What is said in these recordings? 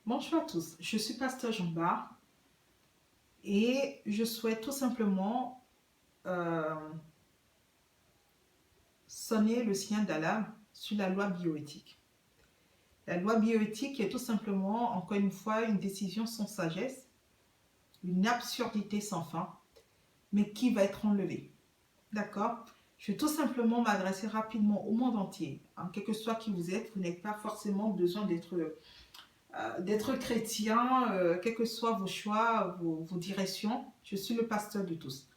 Bonjour à tous, je suis Pasteur Jomba et je souhaite tout simplement euh, sonner le signal d'alarme sur la loi bioéthique. La loi bioéthique est tout simplement, encore une fois, une décision sans sagesse, une absurdité sans fin, mais qui va être enlevée. D'accord? Je vais tout simplement m'adresser rapidement au monde entier. Quel que soit qui vous êtes, vous n'avez pas forcément besoin d'être chrétien, quels que soient vos choix, vos directions. Je suis le pasteur de tous.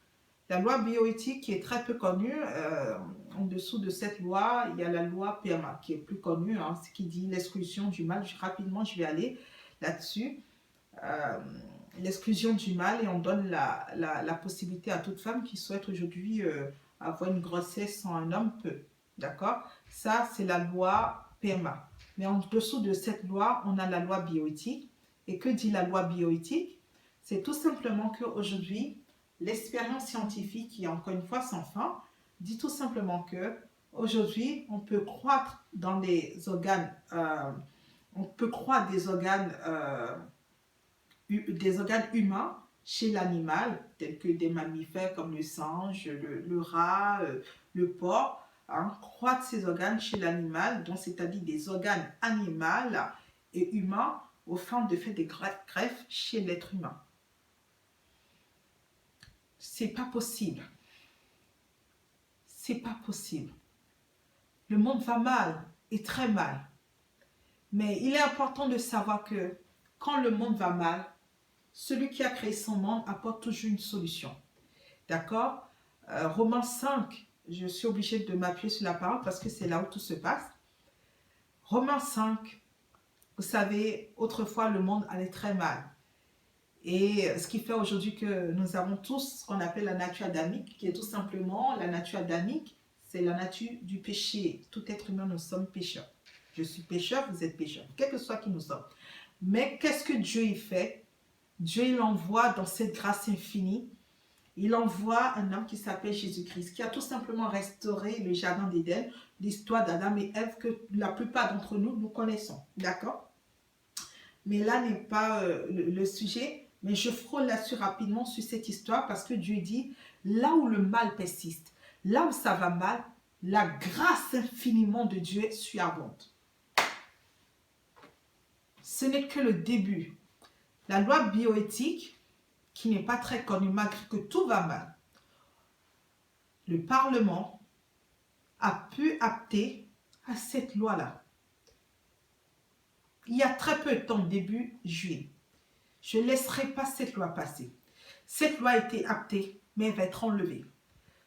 La loi bioéthique qui est très peu connue, en dessous de cette loi, il y a la loi PMA qui est plus connue, ce qui dit l'exclusion du mal. Rapidement, je vais aller là-dessus. Euh, L'exclusion du mal, et on donne la possibilité à toute femme qui souhaite aujourd'hui avoir une grossesse sans un homme peut. D'accord? Ça, c'est la loi PMA. Mais en dessous de cette loi, on a la loi bioéthique. Et que dit la loi bioéthique? C'est tout simplement qu'aujourd'hui, l'expérience scientifique, qui est encore une fois sans fin, dit tout simplement que aujourd'hui, on peut croître dans des organes, on peut croître des organes humains chez l'animal, tels que des mammifères comme le singe, le rat, le porc, croître ces organes chez l'animal, donc c'est-à-dire des organes animaux et humains, au fin de faire des greffes chez l'être humain. C'est pas possible. C'est pas possible. Le monde va mal, et très mal. Mais il est important de savoir que quand le monde va mal, celui qui a créé son monde apporte toujours une solution. D'accord? Romains 5, je suis obligée de m'appuyer sur la parole parce que c'est là où tout se passe. Romains 5, vous savez, autrefois le monde allait très mal. Et ce qui fait aujourd'hui que nous avons tous ce qu'on appelle la nature adamique, qui est tout simplement la nature adamique, c'est la nature du péché. Tout être humain, nous sommes pécheurs. Je suis pécheur, vous êtes pécheur, quel que soit qui nous sommes. Mais qu'est-ce que Dieu y fait? Dieu, il envoie dans cette grâce infinie, il envoie un homme qui s'appelle Jésus-Christ, qui a tout simplement restauré le jardin d'Éden, l'histoire d'Adam et Ève que la plupart d'entre nous, nous connaissons. D'accord? Mais là n'est pas le sujet, mais je frôle là-dessus rapidement sur cette histoire parce que Dieu dit, là où le mal persiste, là où ça va mal, la grâce infiniment de Dieu est surabondante. Ce n'est que le début. La loi bioéthique, qui n'est pas très connue malgré que tout va mal, le Parlement a pu opter à cette loi-là. Il y a très peu de temps, début juillet. Je ne laisserai pas cette loi passer. Cette loi a été optée, mais elle va être enlevée.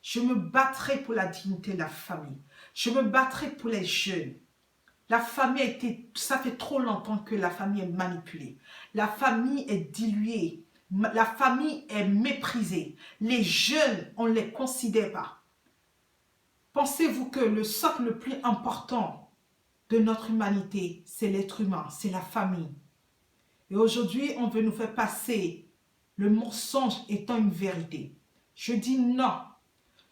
Je me battrai pour la dignité de la famille. Je me battrai pour les jeunes. La famille a été, ça fait trop longtemps que la famille est manipulée. La famille est diluée. La famille est méprisée. Les jeunes, on ne les considère pas. Pensez-vous que le socle le plus important de notre humanité, c'est l'être humain, c'est la famille. Et aujourd'hui, on veut nous faire passer le mensonge étant une vérité. Je dis non.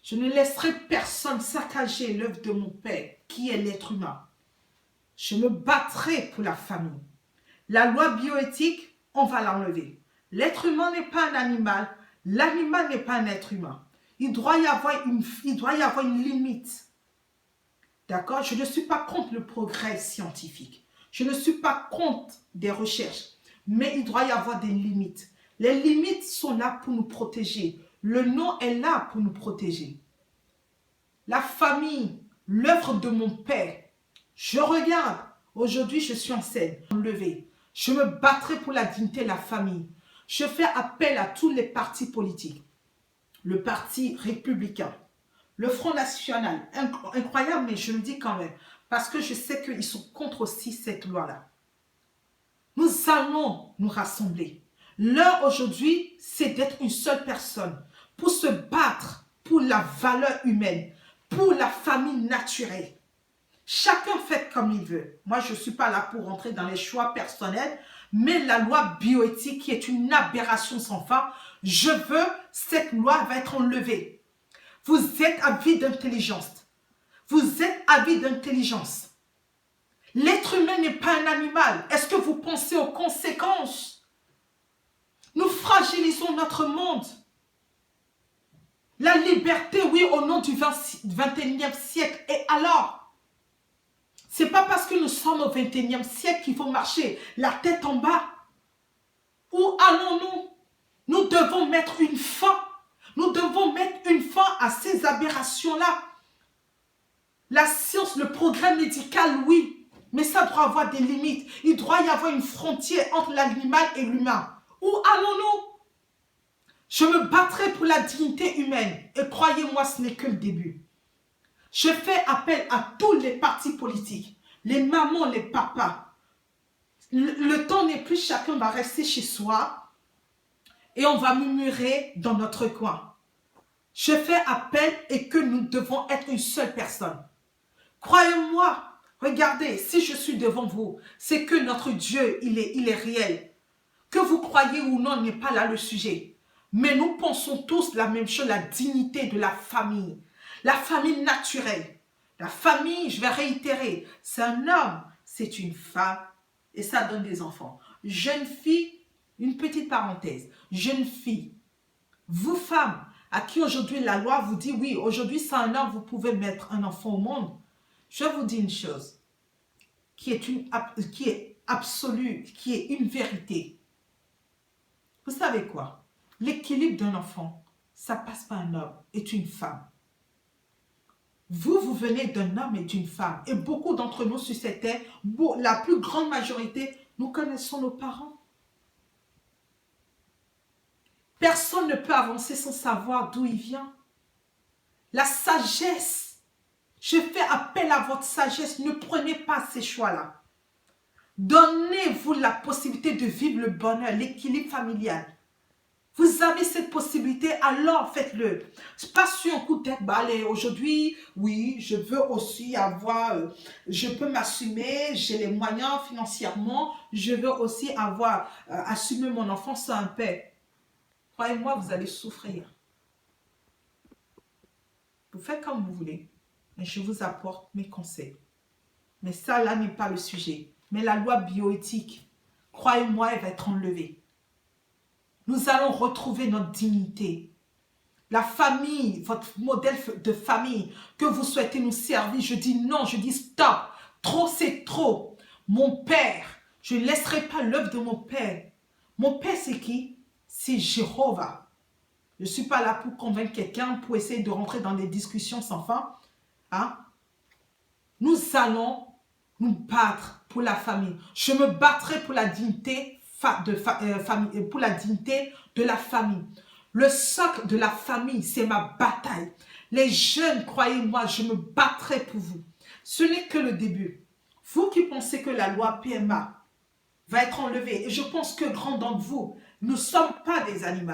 Je ne laisserai personne saccager l'œuvre de mon Père, qui est l'être humain. Je me battrai pour la famille. La loi bioéthique, on va l'enlever. L'être humain n'est pas un animal. L'animal n'est pas un être humain. Il doit y avoir une limite. D'accord? Je ne suis pas contre le progrès scientifique. Je ne suis pas contre des recherches. Mais il doit y avoir des limites. Les limites sont là pour nous protéger. Le nom est là pour nous protéger. La famille, l'œuvre de mon Père. Je regarde. Aujourd'hui, je suis en scène. Enlevé. Je me battrai pour la dignité de la famille. Je fais appel à tous les partis politiques. Le parti républicain. Le Front National, incroyable, mais je le dis quand même, parce que je sais qu'ils sont contre aussi cette loi-là. Nous allons nous rassembler. L'heure aujourd'hui, c'est d'être une seule personne pour se battre pour la valeur humaine, pour la famille naturelle. Chacun fait comme il veut. Moi, je ne suis pas là pour rentrer dans les choix personnels, mais la loi bioéthique qui est une aberration sans fin, je veux, cette loi va être enlevée. Vous êtes avide d'intelligence. Vous êtes avide d'intelligence. L'être humain n'est pas un animal. Est-ce que vous pensez aux conséquences? Nous fragilisons notre monde. La liberté, oui, au nom du 21e siècle. Et alors? C'est pas parce que nous sommes au 21e siècle qu'il faut marcher la tête en bas. Où allons-nous? Nous devons mettre une fin. Nous devons mettre une fin à ces aberrations-là. La science, le progrès médical, oui. Mais ça doit avoir des limites. Il doit y avoir une frontière entre l'animal et l'humain. Où allons-nous? Je me battrai pour la dignité humaine. Et croyez-moi, ce n'est que le début. Je fais appel à tous les partis politiques. Les mamans, les papas. Le temps n'est plus, chacun va rester chez soi. Et on va murmurer dans notre coin. Je fais appel et que nous devons être une seule personne. Croyez-moi, regardez, si je suis devant vous, c'est que notre Dieu, il est réel. Que vous croyez ou non n'est pas là le sujet. Mais nous pensons tous la même chose, la dignité de la famille. La famille naturelle. La famille, je vais réitérer, c'est un homme, c'est une femme et ça donne des enfants. Jeune fille, une petite parenthèse, jeune fille, vous femmes, à qui aujourd'hui la loi vous dit, oui, aujourd'hui c'est un homme, vous pouvez mettre un enfant au monde. Je vous dis une chose qui est absolue, qui est une vérité. Vous savez quoi? L'équilibre d'un enfant, ça passe par un homme et une femme. Vous venez d'un homme et d'une femme. Et beaucoup d'entre nous sur cette terre, la plus grande majorité, nous connaissons nos parents. Personne ne peut avancer sans savoir d'où il vient. La sagesse. Je fais appel à votre sagesse. Ne prenez pas ces choix-là. Donnez-vous la possibilité de vivre le bonheur, l'équilibre familial. Vous avez cette possibilité, alors faites-le. Pas sur un coup de tête, bah allez, aujourd'hui, oui, je veux aussi avoir, je peux m'assumer, j'ai les moyens financièrement, je veux aussi avoir, assumer mon enfant sans un père. Croyez-moi, vous allez souffrir. Vous faites comme vous voulez, mais je vous apporte mes conseils. Mais ça, là, n'est pas le sujet. Mais la loi bioéthique, croyez-moi, elle va être enlevée. Nous allons retrouver notre dignité. La famille, votre modèle de famille que vous souhaitez nous servir, je dis non, je dis stop. Trop, c'est trop. Mon père, je ne laisserai pas l'œuvre de mon père. Mon père, c'est qui? C'est Jéhovah. Je ne suis pas là pour convaincre quelqu'un, pour essayer de rentrer dans des discussions sans fin. Hein? Nous allons nous battre pour la famille. Je me battrai pour la dignité pour la dignité de la famille. Le socle de la famille, c'est ma bataille. Les jeunes, croyez-moi, je me battrai pour vous. Ce n'est que le début. Vous qui pensez que la loi PMA va être enlevée, et je pense que grand d'entre vous, nous ne sommes pas des animaux.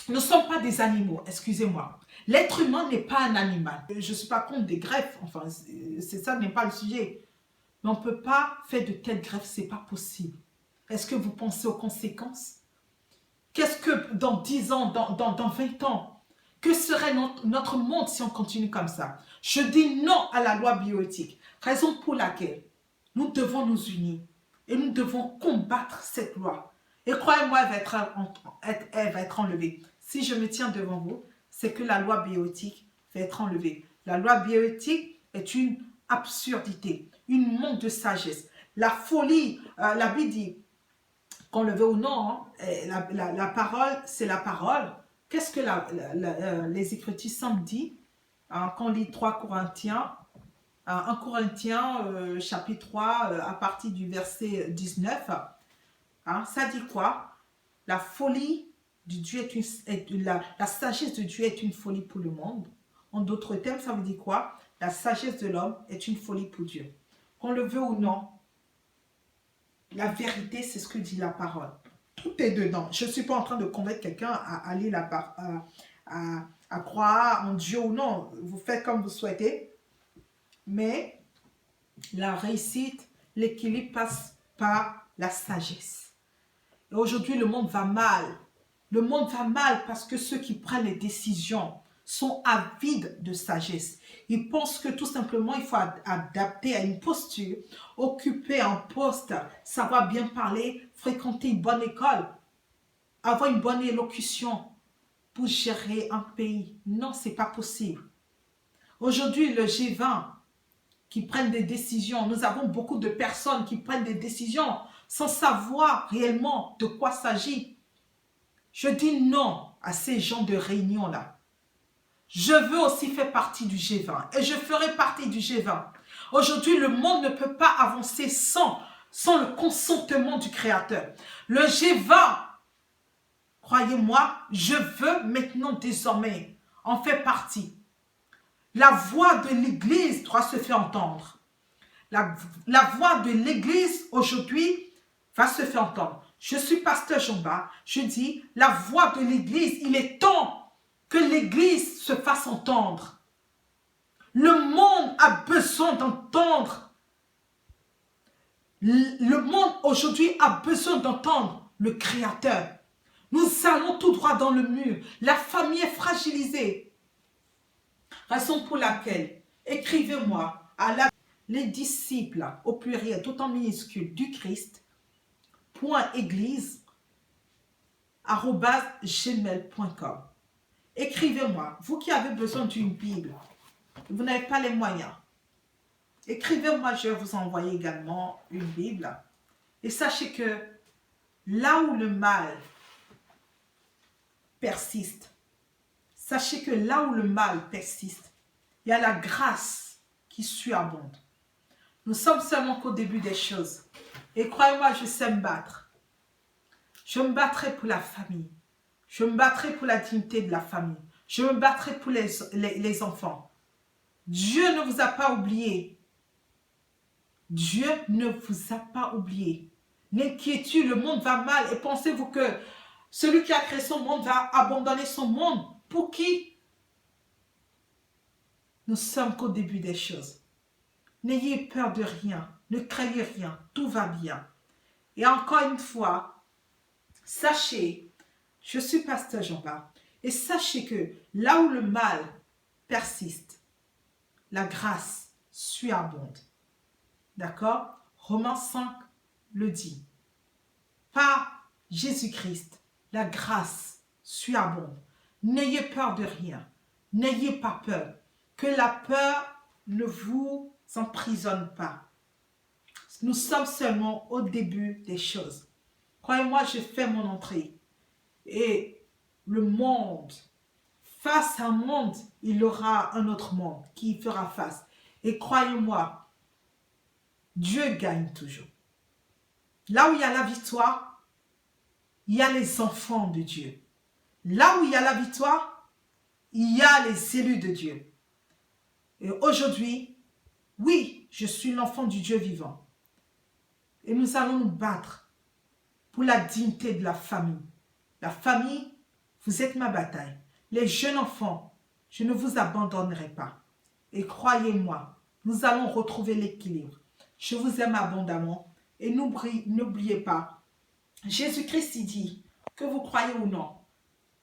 Nous ne sommes pas des animaux, excusez-moi. L'être humain n'est pas un animal. Je ne suis pas contre des greffes, enfin, c'est ça n'est pas le sujet. Mais on ne peut pas faire de telles greffes, ce n'est pas possible. Est-ce que vous pensez aux conséquences? Qu'est-ce que dans 10 ans, dans 20 ans, que serait notre monde si on continue comme ça? Je dis non à la loi bioéthique. Raison pour laquelle nous devons nous unir et nous devons combattre cette loi. Et croyez-moi, elle va être enlevée. Si je me tiens devant vous, c'est que la loi bioéthique va être enlevée. La loi bioéthique est une absurdité, une manque de sagesse. La folie, la Bible dit, qu'on le veut ou non, hein, la parole, c'est la parole. Qu'est-ce que les Écritures semblent dire hein, quand on lit 3 Corinthiens, 1 Corinthiens chapitre 3 à partir du verset 19, hein, ça dit quoi? La folie de Dieu la sagesse de Dieu est une folie pour le monde. En d'autres termes, ça veut dire quoi? La sagesse de l'homme est une folie pour Dieu. Qu'on le veut ou non, la vérité, c'est ce que dit la parole. Tout est dedans. Je ne suis pas en train de convaincre quelqu'un à aller à croire en Dieu ou non. Vous faites comme vous souhaitez. Mais la réussite, l'équilibre passe par la sagesse. Et aujourd'hui, le monde va mal. Le monde va mal parce que ceux qui prennent les décisions sont avides de sagesse. Ils pensent que tout simplement, il faut adapter à une posture, occuper un poste, savoir bien parler, fréquenter une bonne école, avoir une bonne élocution pour gérer un pays. Non, ce n'est pas possible. Aujourd'hui, le G20 qui prennent des décisions, nous avons beaucoup de personnes qui prennent des décisions sans savoir réellement de quoi s'agit. Je dis non à ces gens de réunion-là. Je veux aussi faire partie du G20 et je ferai partie du G20. Aujourd'hui, le monde ne peut pas avancer sans le consentement du Créateur. Le G20, croyez-moi, je veux maintenant désormais en faire partie. La voix de l'Église doit se faire entendre. La voix de l'Église aujourd'hui va se faire entendre. Je suis pasteur Jean-Baptiste, je dis, la voix de l'Église, il est temps que l'Église se fasse entendre. Le monde a besoin d'entendre. Le monde aujourd'hui a besoin d'entendre le Créateur. Nous allons tout droit dans le mur. La famille est fragilisée. Raison pour laquelle, écrivez-moi à les disciples, au pluriel, tout en minuscule, du Christ, .église@gmail.com. Écrivez-moi, vous qui avez besoin d'une Bible, vous n'avez pas les moyens. Écrivez-moi, je vais vous envoyer également une Bible. Et sachez que là où le mal persiste, sachez que là où le mal persiste, il y a la grâce qui surabonde. Nous sommes seulement qu'au début des choses. Et croyez-moi, je sais me battre. Je me battrai pour la famille. Je me battrai pour la dignité de la famille. Je me battrai pour les enfants. Dieu ne vous a pas oublié. Dieu ne vous a pas oublié. L'inquiétude, le monde va mal. Et pensez-vous que celui qui a créé son monde va abandonner son monde? Pour qui? Nous sommes qu'au début des choses. N'ayez peur de rien. Ne craignez rien. Tout va bien. Et encore une fois, sachez, je suis pasteur Jean-Baptiste, et sachez que là où le mal persiste, la grâce surabonde. D'accord? Romains 5 le dit. Par Jésus-Christ, la grâce surabonde. N'ayez peur de rien. N'ayez pas peur. Que la peur ne vous emprisonne pas. Nous sommes seulement au début des choses. Croyez-moi, je fais mon entrée. Et le monde, face à un monde, il y aura un autre monde qui fera face. Et croyez-moi, Dieu gagne toujours. Là où il y a la victoire, il y a les enfants de Dieu. Là où il y a la victoire, il y a les élus de Dieu. Et aujourd'hui, oui, je suis l'enfant du Dieu vivant. Et nous allons nous battre pour la dignité de la famille. La famille, vous êtes ma bataille. Les jeunes enfants, je ne vous abandonnerai pas. Et croyez-moi, nous allons retrouver l'équilibre. Je vous aime abondamment. Et n'oubliez pas, Jésus-Christ, il dit, que vous croyez ou non,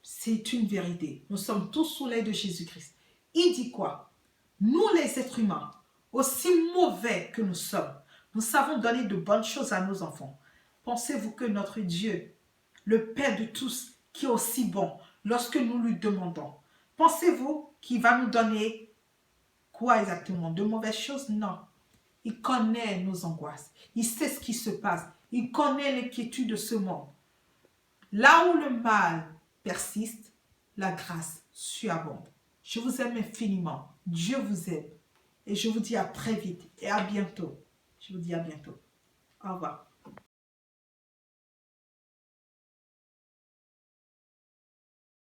c'est une vérité. Nous sommes tous sous l'aile de Jésus-Christ. Il dit quoi? Nous, les êtres humains, aussi mauvais que nous sommes, nous savons donner de bonnes choses à nos enfants. Pensez-vous que notre Dieu, le Père de tous, qui est aussi bon lorsque nous lui demandons, pensez-vous qu'il va nous donner quoi exactement? De mauvaises choses? Non. Il connaît nos angoisses. Il sait ce qui se passe. Il connaît l'inquiétude de ce monde. Là où le mal persiste, la grâce surabonde. Je vous aime infiniment. Dieu vous aime. Et je vous dis à très vite et à bientôt. Je vous dis à bientôt. Au revoir.